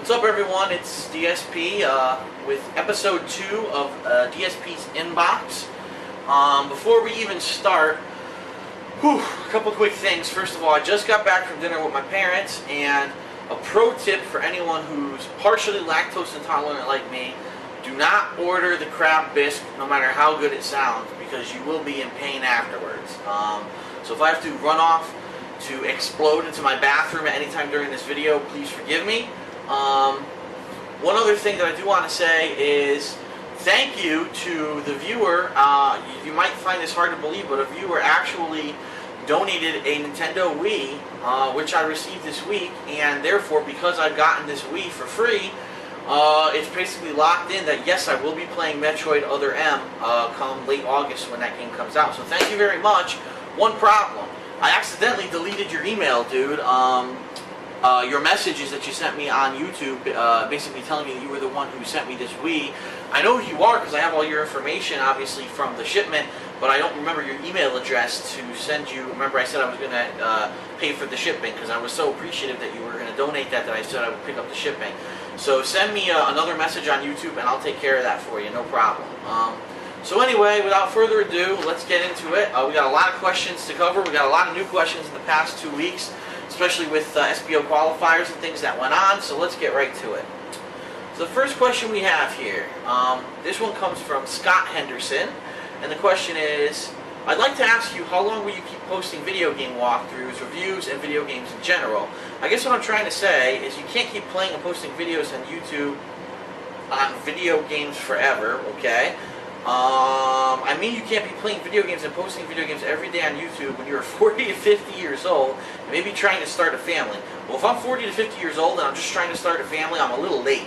What's up, everyone? It's DSP with episode 2 of DSP's Inbox. Before we even start, a couple quick things. First of all, I just got back from dinner with my parents, and a pro tip for anyone who's partially lactose intolerant like me: do not order the crab bisque, no matter how good it sounds, because you will be in pain afterwards. So if I have to run off to explode into my bathroom at any time during this video, please forgive me. One other thing that I do want to say is thank you to the viewer. You might find this hard to believe, but a viewer actually donated a Nintendo Wii, which I received this week, and therefore, because I've gotten this Wii for free, it's basically locked in that yes, I will be playing Metroid Other M come late August when that game comes out. So thank you very much. One problem: I accidentally deleted your email, dude. Your messages that you sent me on YouTube, basically telling me that you were the one who sent me this Wii. I know who you are because I have all your information, obviously, from the shipment, but I don't remember your email address to send you. Remember, I said I was going to pay for the shipping because I was so appreciative that you were going to donate that I said I would pick up the shipping. So send me another message on YouTube and I'll take care of that for you, no problem. So anyway, without further ado, let's get into it. We got a lot of questions to cover. We got a lot of new questions in the past 2 weeks, especially with SPO qualifiers and things that went on, so let's get right to it. So the first question we have here, this one comes from Scott Henderson, and the question is, I'd like to ask you, how long will you keep posting video game walkthroughs, reviews, and video games in general? I guess what I'm trying to say is you can't keep playing and posting videos on YouTube on video games forever, okay? I mean, you can't be playing video games and posting video games every day on YouTube when you're 40 to 50 years old and maybe trying to start a family. Well, if I'm 40 to 50 years old and I'm just trying to start a family, I'm a little late.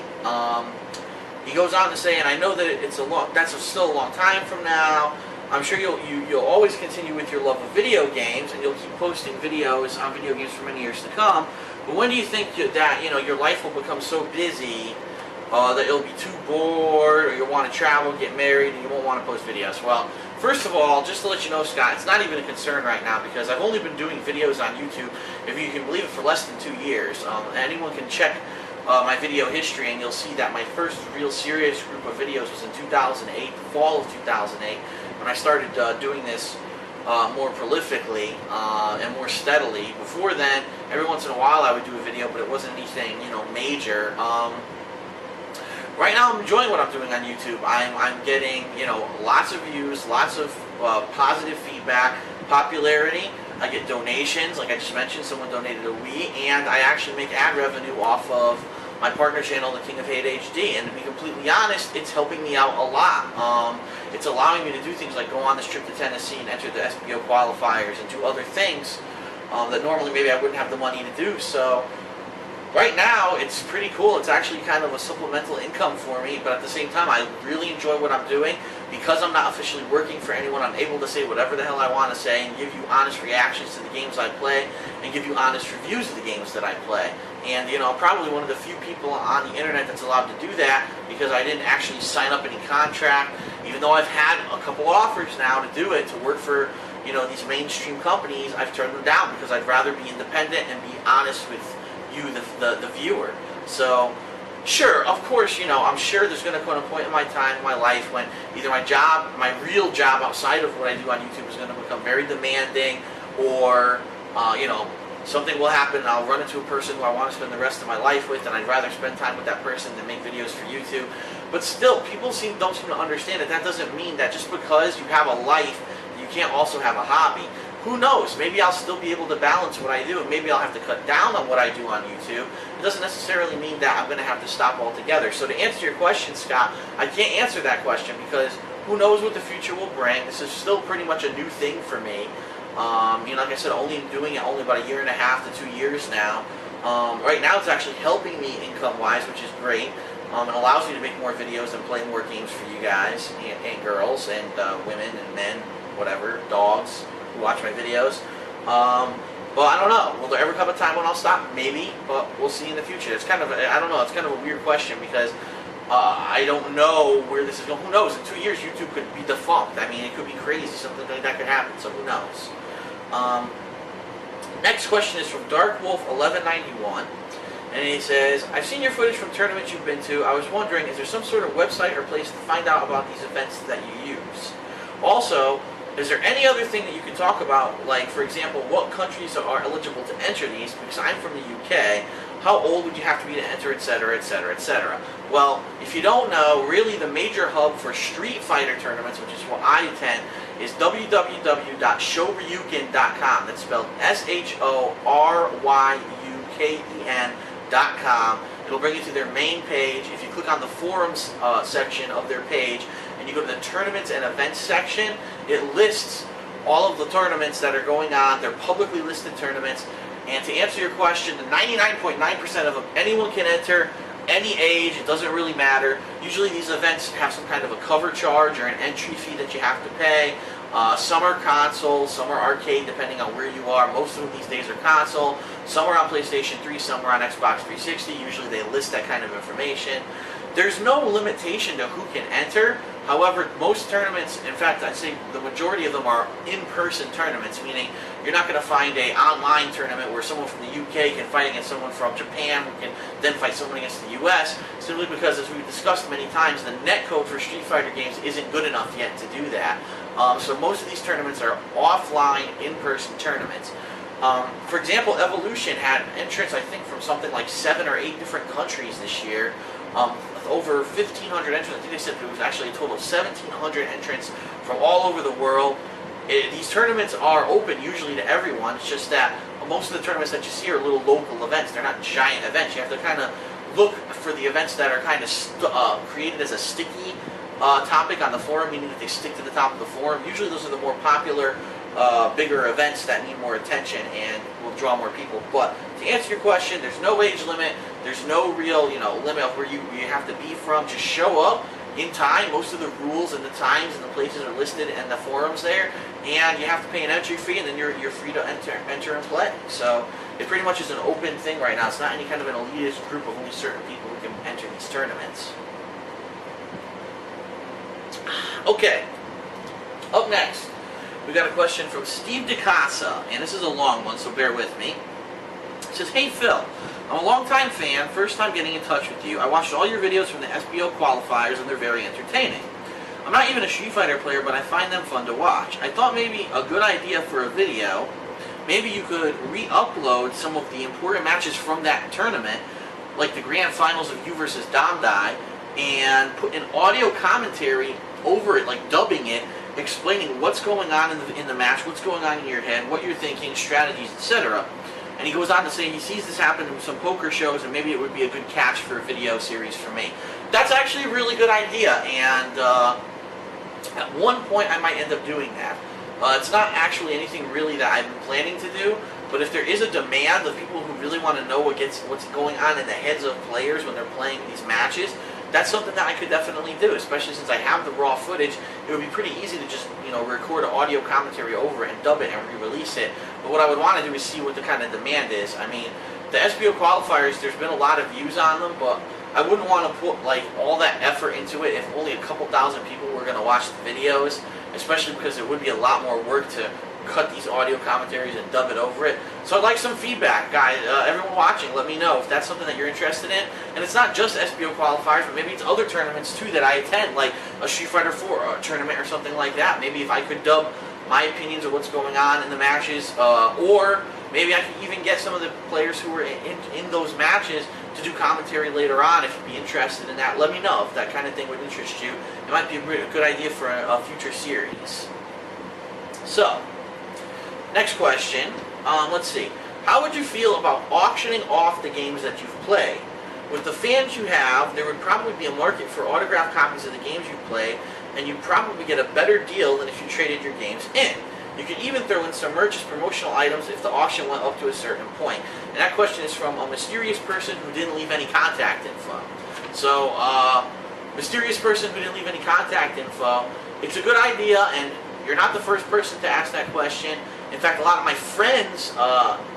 He goes on to say, and I know that that's still a long time from now. I'm sure you'll always continue with your love of video games and you'll keep posting videos on video games for many years to come. But when do you think that your life will become so busy that you'll be too bored, or you'll want to travel, get married, and you won't want to post videos? Well, first of all, just to let you know, Scott, it's not even a concern right now because I've only been doing videos on YouTube, if you can believe it, for less than 2 years. Anyone can check my video history and you'll see that my first real serious group of videos was in 2008, fall of 2008, when I started doing this more prolifically and more steadily. Before then, every once in a while I would do a video, but it wasn't anything, major. Right now, I'm enjoying what I'm doing on YouTube. I'm getting, lots of views, lots of positive feedback, popularity. I get donations, like I just mentioned, someone donated a Wii, and I actually make ad revenue off of my partner channel, TheKingOfHateHD. And to be completely honest, it's helping me out a lot. It's allowing me to do things like go on this trip to Tennessee and enter the SPO qualifiers and do other things that normally maybe I wouldn't have the money to do. So right now, it's pretty cool. It's actually kind of a supplemental income for me, but at the same time, I really enjoy what I'm doing. Because I'm not officially working for anyone, I'm able to say whatever the hell I want to say and give you honest reactions to the games I play and give you honest reviews of the games that I play. And, I'm probably one of the few people on the internet that's allowed to do that because I didn't actually sign up any contract, even though I've had a couple offers now to do it, to work for, these mainstream companies. I've turned them down because I'd rather be independent and be honest with you, the viewer. So, sure, of course, I'm sure there's going to come a point in my time, in my life, when either my real job outside of what I do on YouTube is going to become very demanding, or, something will happen and I'll run into a person who I want to spend the rest of my life with, and I'd rather spend time with that person than make videos for YouTube. But still, people don't seem to understand that doesn't mean that just because you have a life, you can't also have a hobby. Who knows? Maybe I'll still be able to balance what I do, and maybe I'll have to cut down on what I do on YouTube. It doesn't necessarily mean that I'm going to have to stop altogether. So to answer your question, Scott, I can't answer that question because who knows what the future will bring. This is still pretty much a new thing for me. Like I said, only doing it only about 1.5 to 2 years now. Right now, it's actually helping me income-wise, which is great. It allows me to make more videos and play more games for you guys and girls and women and men, whatever, dogs who watch my videos. But I don't know. Will there ever come a time when I'll stop? Maybe, but we'll see in the future. It's kind of, I don't know, it's kind of a weird question because I don't know where this is going. Who knows? In 2 years, YouTube could be defunct. I mean, it could be crazy. Something like that could happen, so who knows? Next question is from DarkWolf1191. And he says, I've seen your footage from tournaments you've been to. I was wondering, is there some sort of website or place to find out about these events that you use? Also, is there any other thing that you can talk about, like, for example, what countries are eligible to enter these? Because I'm from the UK. How old would you have to be to enter, etc., etc., etc.? Well, if you don't know, really the major hub for Street Fighter tournaments, which is what I attend, is www.shoryuken.com. That's spelled SHORYUKEN.com. It'll bring you to their main page. If you click on the forums section of their page, and you go to the tournaments and events section, it lists all of the tournaments that are going on. They're publicly listed tournaments. And to answer your question, 99.9% of them, anyone can enter, any age, it doesn't really matter. Usually these events have some kind of a cover charge or an entry fee that you have to pay. Some are console, some are arcade, depending on where you are. Most of them these days are console. Some are on PlayStation 3, some are on Xbox 360. Usually they list that kind of information. There's no limitation to who can enter. However, most tournaments, in fact, I'd say the majority of them are in-person tournaments, meaning you're not going to find an online tournament where someone from the UK can fight against someone from Japan who can then fight someone against the US, simply because, as we've discussed many times, the netcode for Street Fighter games isn't good enough yet to do that. So most of these tournaments are offline, in-person tournaments. For example, Evolution had entrants, I think, from something like 7 or 8 different countries this year. Over 1,500 entrants. I think they said it was actually a total of 1,700 entrants from all over the world. These tournaments are open usually to everyone. It's just that most of the tournaments that you see are little local events. They're not giant events. You have to kind of look for the events that are kind of created as a sticky topic on the forum, meaning that they stick to the top of the forum. Usually those are the more popular, bigger events that need more attention and will draw more people. But to answer your question, there's no age limit. There's no real, limit of where you have to be from. Just show up in time. Most of the rules and the times and the places are listed in the forums there, and you have to pay an entry fee, and then you're free to enter and play. So it pretty much is an open thing right now. It's not any kind of an elitist group of only certain people who can enter these tournaments. Okay, up next, we got a question from Steve DeCasa, and this is a long one, so bear with me. It says, hey Phil, I'm a longtime fan, first time getting in touch with you. I watched all your videos from the SBO qualifiers and they're very entertaining. I'm not even a Street Fighter player, but I find them fun to watch. I thought maybe a good idea for a video, maybe you could re-upload some of the important matches from that tournament, like the grand finals of you versus Damdai, and put an audio commentary over it, like dubbing it, explaining what's going on in the match, what's going on in your head, what you're thinking, strategies, etc. And he goes on to say he sees this happen in some poker shows, and maybe it would be a good catch for a video series for me. That's actually a really good idea, and at one point I might end up doing that. It's not actually anything really that I've been planning to do, but if there is a demand of people who really want to know what's going on in the heads of players when they're playing these matches, that's something that I could definitely do, especially since I have the raw footage. It would be pretty easy to just, record an audio commentary over it and dub it and re-release it. But what I would want to do is see what the kind of demand is. I mean, the SBO qualifiers, there's been a lot of views on them, but I wouldn't want to put all that effort into it if only a couple thousand people were going to watch the videos, especially because it would be a lot more work to cut these audio commentaries and dub it over it. So I'd like some feedback, guys. Everyone watching, let me know if that's something that you're interested in. And it's not just SBO qualifiers, but maybe it's other tournaments too that I attend, like a Street Fighter 4 tournament or something like that. Maybe if I could dub my opinions of what's going on in the matches, or maybe I could even get some of the players who were in those matches to do commentary later on. If you'd be interested in that, let me know if that kind of thing would interest you. It might be a good idea for a future series. So, next question, let's see. How would you feel about auctioning off the games that you've played? With the fans you have, there would probably be a market for autographed copies of the games you play, and you'd probably get a better deal than if you traded your games in. You could even throw in some merch as promotional items if the auction went up to a certain point. And that question is from a mysterious person who didn't leave any contact info. So, mysterious person who didn't leave any contact info, it's a good idea, and you're not the first person to ask that question. In fact, a lot of my friends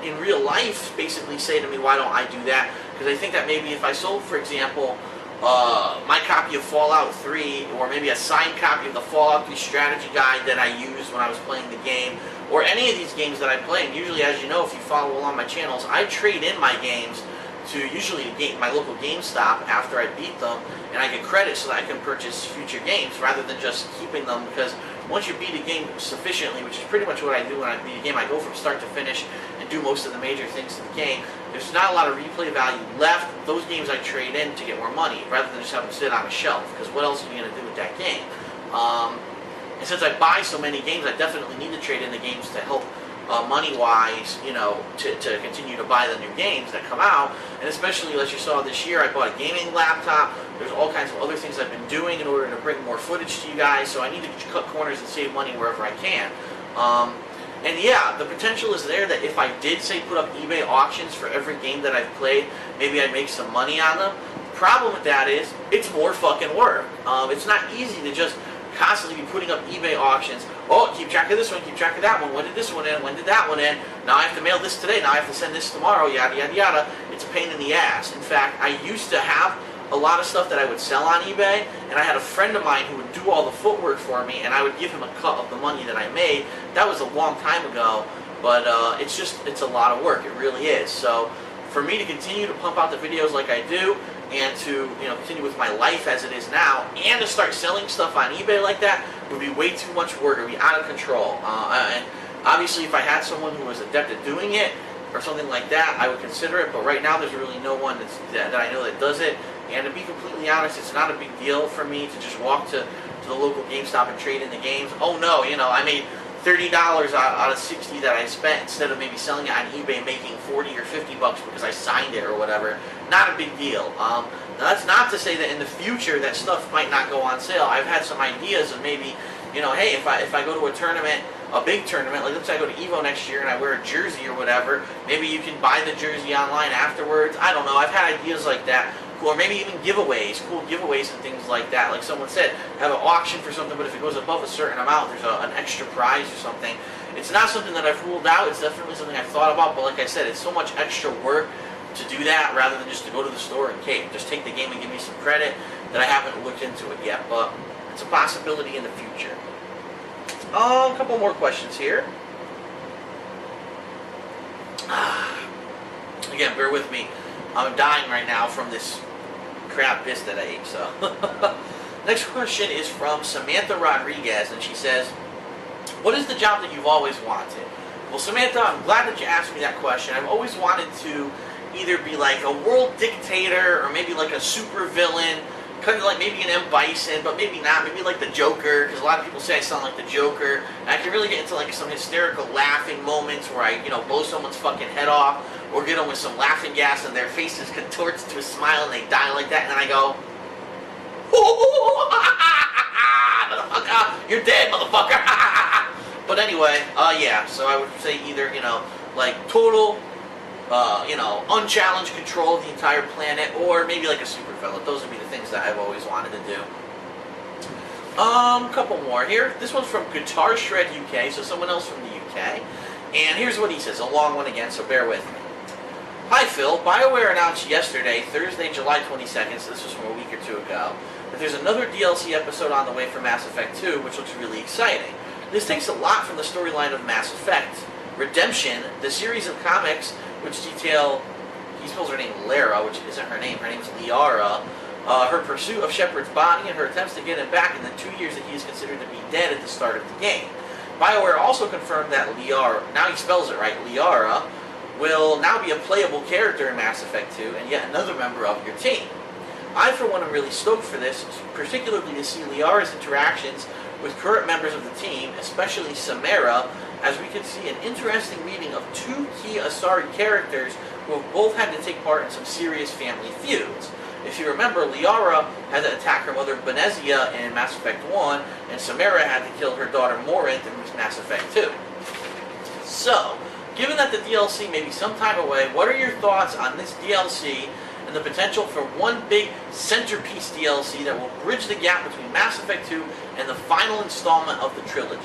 in real life basically say to me, why don't I do that? Because I think that maybe if I sold, for example, my copy of Fallout 3, or maybe a signed copy of the Fallout 3 strategy guide that I used when I was playing the game, or any of these games that I play, and usually, as you know, if you follow along my channels, I trade in my games to usually my local GameStop after I beat them, and I get credit so that I can purchase future games rather than just keeping them, because once you beat a game sufficiently, which is pretty much what I do when I beat a game, I go from start to finish and do most of the major things in the game. There's not a lot of replay value left. Those games I trade in to get more money rather than just have them sit on a shelf, because what else are you going to do with that game? And since I buy so many games, I definitely need to trade in the games to help money-wise, you know, to continue to buy the new games that come out. And especially, as you saw this year, I bought a gaming laptop. There's all kinds of other things I've been doing in order to bring more footage to you guys, so I need to cut corners and save money wherever I can. And yeah, the potential is there that if I did, say, put up eBay auctions for every game that I've played, maybe I'd make some money on them. The problem with that is, it's more fucking work. It's not easy to just constantly be putting up eBay auctions. Oh, keep track of this one, keep track of that one. When did this one end? When did that one end? Now I have to mail this today. Now I have to send this tomorrow. Yada, yada, yada. It's a pain in the ass. In fact, I used to have a lot of stuff that I would sell on eBay, and I had a friend of mine who would do all the footwork for me, and I would give him a cut of the money that I made. That was a long time ago, but it's a lot of work. It really is. So for me to continue to pump out the videos like I do, and to, you know, continue with my life as it is now, and to start selling stuff on eBay like that would be way too much work. It would be out of control. And obviously, if I had someone who was adept at doing it or something like that, I would consider it. But right now, there's really no one that I know that does it. And to be completely honest, it's not a big deal for me to just walk to the local GameStop and trade in the games. Oh no, you know, I made $30 out of $60 that I spent, instead of maybe selling it on eBay making 40 or 50 bucks because I signed it or whatever. Not a big deal. Now that's not to say that in the future that stuff might not go on sale. I've had some ideas of maybe, you know, hey, if I go to a tournament, a big tournament, like let's say I go to EVO next year and I wear a jersey or whatever, maybe you can buy the jersey online afterwards. I don't know. I've had ideas like that. Or maybe even giveaways, cool giveaways and things like that. Like someone said, have an auction for something, but if it goes above a certain amount, there's an extra prize or something. It's not something that I've ruled out. It's definitely something I've thought about, but like I said, it's so much extra work to do that rather than just to go to the store and just take the game and give me some credit that I haven't looked into it yet. But it's a possibility in the future. A couple more questions here. Again, bear with me. I'm dying right now from this crab bisque that I ate. So, next question is from Samantha Rodriguez, and she says, "What is the job that you've always wanted?" Well, Samantha, I'm glad that you asked me that question. I've always wanted to either be like a world dictator or maybe like a super villain, kind of like maybe an M. Bison, but maybe not. Maybe like the Joker, because a lot of people say I sound like the Joker. And I can really get into like some hysterical laughing moments where I, you know, blow someone's fucking head off, or get them with some laughing gas and their faces contorts to a smile and they die like that, and then I go, motherfucker, you're dead, motherfucker. But anyway, yeah, so I would say either, you know, like total, you know, unchallenged control of the entire planet, or maybe like a super villain. Those would be the things that I've always wanted to do. Couple more here. This one's from Guitar Shred UK, so someone else from the UK. And here's what he says, a long one again, so bear with me. Hi Phil, BioWare announced yesterday, Thursday, July 22nd, so this was from a week or two ago, that there's another DLC episode on the way for Mass Effect 2, which looks really exciting. This takes a lot from the storyline of Mass Effect Redemption, the series of comics which detail, he spells her name Lara, which isn't her name is Liara, her pursuit of Shepard's body and her attempts to get him back in the 2 years that he is considered to be dead at the start of the game. BioWare also confirmed that Liara, now he spells it right, Liara, will now be a playable character in Mass Effect 2 and yet another member of your team. I, for one, am really stoked for this, particularly to see Liara's interactions with current members of the team, especially Samara, as we could see an interesting meeting of two key Asari characters who have both had to take part in some serious family feuds. If you remember, Liara had to attack her mother Benezia in Mass Effect 1, and Samara had to kill her daughter Morinth in Mass Effect 2. So, given that the DLC may be some time away, what are your thoughts on this DLC and the potential for one big centerpiece DLC that will bridge the gap between Mass Effect 2 and the final installment of the trilogy?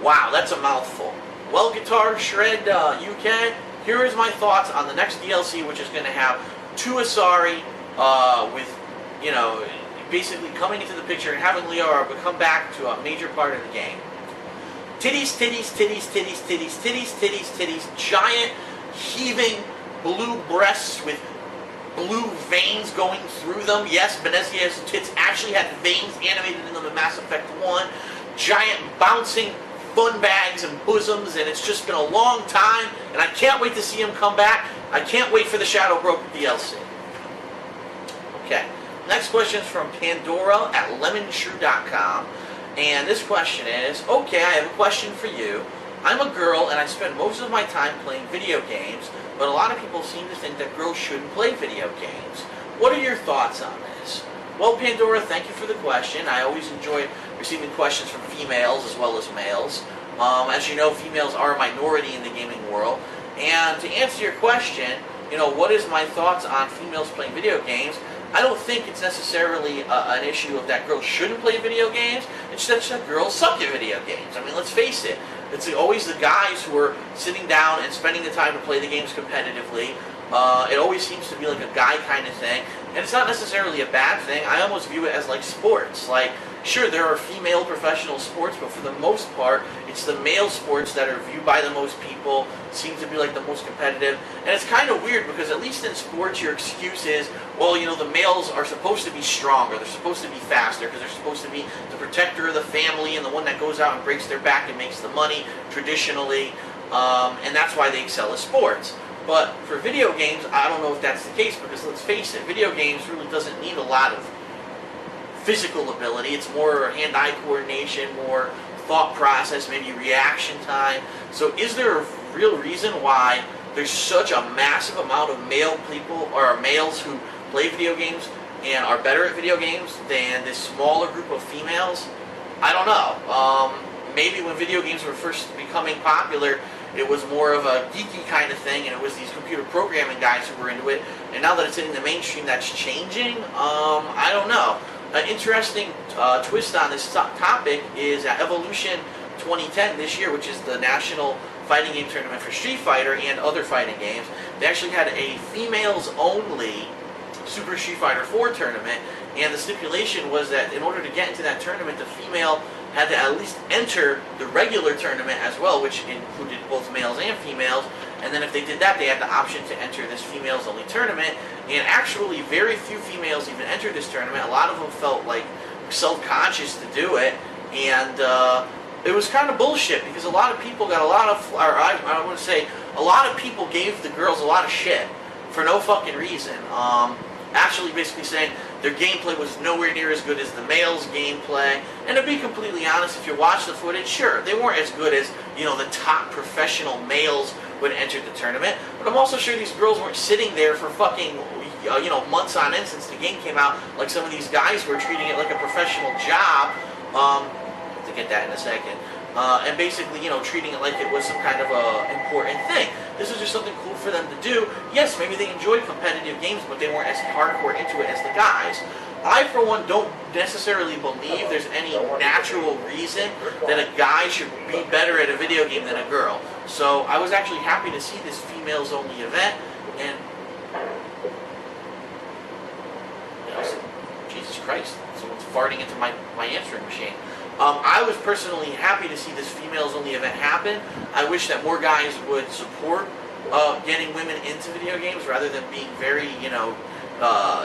Wow, that's a mouthful. Well, Guitar Shred UK, here is my thoughts on the next DLC, which is going to have two Asari with, you know, basically coming into the picture and having Liara become back to a major part of the game. Titties, titties, titties, titties, titties, titties, titties, titties, giant, heaving blue breasts with blue veins going through them. Yes, Benezia's tits actually had veins animated in them in Mass Effect 1. Giant bouncing fun bags and bosoms, and it's just been a long time, and I can't wait to see him come back. I can't wait for the Shadow Broker DLC. Okay, next question is from Pandora at lemonshrew.com, and this question is, okay, I have a question for you. I'm a girl, and I spend most of my time playing video games, but a lot of people seem to think that girls shouldn't play video games. What are your thoughts on this? Well, Pandora, thank you for the question. I always enjoy receiving questions from females as well as males. As you know, females are a minority in the gaming world. And to answer your question, what is my thoughts on females playing video games? I don't think it's necessarily an issue of that girls shouldn't play video games. It's just that girls suck at video games. I mean, let's face it. It's always the guys who are sitting down and spending the time to play the games competitively. It always seems to be like a guy kind of thing. And it's not necessarily a bad thing. I almost view it as like sports. Like, sure, there are female professional sports, but for the most part, it's the male sports that are viewed by the most people, seem to be like the most competitive. And it's kind of weird because at least in sports, your excuse is, well, the males are supposed to be stronger, they're supposed to be faster, because they're supposed to be the protector of the family and the one that goes out and breaks their back and makes the money, traditionally, and that's why they excel at sports. But for video games, I don't know if that's the case, because let's face it, video games really doesn't need a lot of physical ability. It's more hand-eye coordination, more thought process, maybe reaction time. So is there a real reason why there's such a massive amount of male people, or males who play video games and are better at video games than this smaller group of females? I don't know. Maybe when video games were first becoming popular, it was more of a geeky kind of thing, and it was these computer programming guys who were into it. And now that it's hitting the mainstream, that's changing. I don't know. An interesting twist on this topic is at Evolution 2010 this year, which is the national fighting game tournament for Street Fighter and other fighting games. They actually had a females-only Super Street Fighter 4 tournament, and the stipulation was that in order to get into that tournament, the female had to at least enter the regular tournament as well, which included both males and females. And then if they did that, they had the option to enter this females-only tournament. And actually, very few females even entered this tournament. A lot of them felt like self-conscious to do it, and it was kind of bullshit because a lot of people got a lot of, or I want to say, a lot of people gave the girls a lot of shit for no fucking reason. Actually, basically saying their gameplay was nowhere near as good as the males' gameplay. And to be completely honest, if you watch the footage, sure, they weren't as good as, the top professional males would enter the tournament. But I'm also sure these girls weren't sitting there for fucking, months on end since the game came out, like some of these guys who are treating it like a professional job. To get that in a second. And basically, treating it like it was some kind of a important thing. This was just something cool for them to do. Yes, maybe they enjoyed competitive games, but they weren't as hardcore into it as the guys. I, for one, don't necessarily believe there's any natural reason that a guy should be better at a video game than a girl. So I was actually happy to see this females-only event, and Jesus Christ, someone's farting into my answering machine. I was personally happy to see this females-only event happen. I wish that more guys would support getting women into video games rather than being very,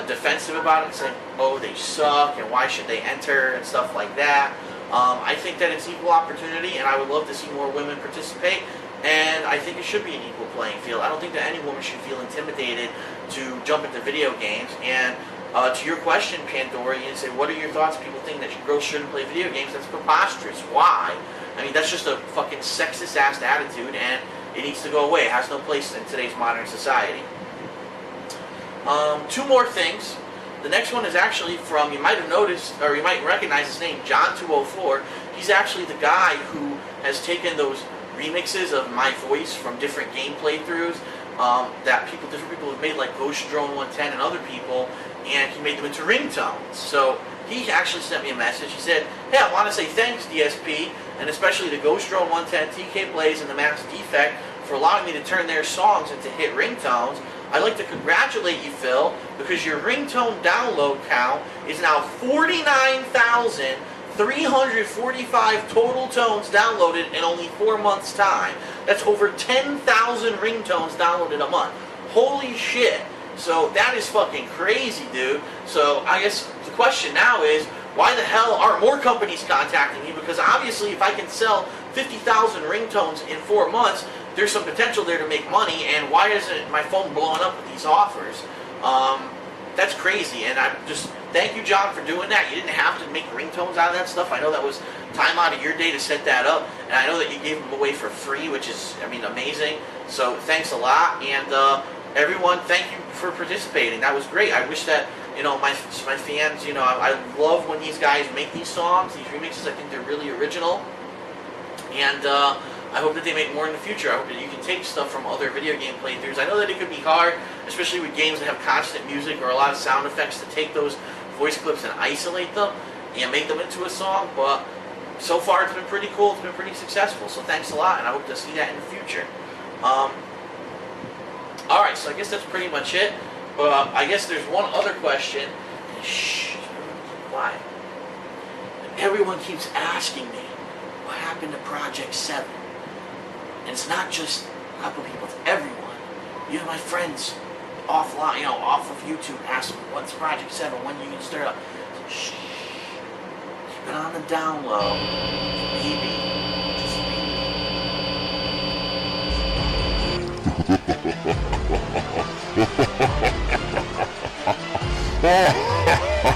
defensive about it and saying, oh, they suck and why should they enter and stuff like that. I think that it's equal opportunity, and I would love to see more women participate, and I think it should be an equal playing field. I don't think that any woman should feel intimidated to jump into video games. And to your question, Pandora, you say, what are your thoughts? People think that girls shouldn't play video games. That's preposterous. Why? I mean, that's just a fucking sexist-ass attitude, and it needs to go away. It has no place in today's modern society. Two more things. The next one is actually from, you might have noticed, or you might recognize his name, John204. He's actually the guy who has taken those remixes of my voice from different game playthroughs that different people have made, like Ghost Drone 110 and other people, and he made them into ringtones. So he actually sent me a message. He said, hey, I want to say thanks, DSP, and especially to Ghost Drone 110, TK Blaze, and the Max Defect for allowing me to turn their songs into hit ringtones. I'd like to congratulate you, Phil, because your ringtone download count is now 49,345 total tones downloaded in only 4 months' time. That's over 10,000 ringtones downloaded a month. Holy shit. So that is fucking crazy, dude. So I guess the question now is, why the hell aren't more companies contacting me? Because obviously if I can sell 50,000 ringtones in 4 months, there's some potential there to make money, and why isn't my phone blowing up with these offers? That's crazy, and I'm just, thank you, John, for doing that. You didn't have to make ringtones out of that stuff. I know that was time out of your day to set that up, and I know that you gave them away for free, which is, I mean, amazing. So thanks a lot, and everyone, thank you for participating. That was great. I wish that, you know, my fans, you know, I love when these guys make these songs, these remixes. I think they're really original, and I hope that they make more in the future. I hope that you can take stuff from other video game playthroughs. I know that it could be hard, especially with games that have constant music or a lot of sound effects, to take those voice clips and isolate them and make them into a song, but so far it's been pretty cool. It's been pretty successful, so thanks a lot, and I hope to see that in the future. Alright, so I guess that's pretty much it, but I guess there's one other question. Shh, quiet. Everyone keeps asking me, what happened to Project 7? And it's not just a couple people, it's everyone. You know, my friends offline, you know, off of YouTube ask me, what's Project 7? When are you gonna start up? Shh. Keep it on the down low. Maybe. Just maybe.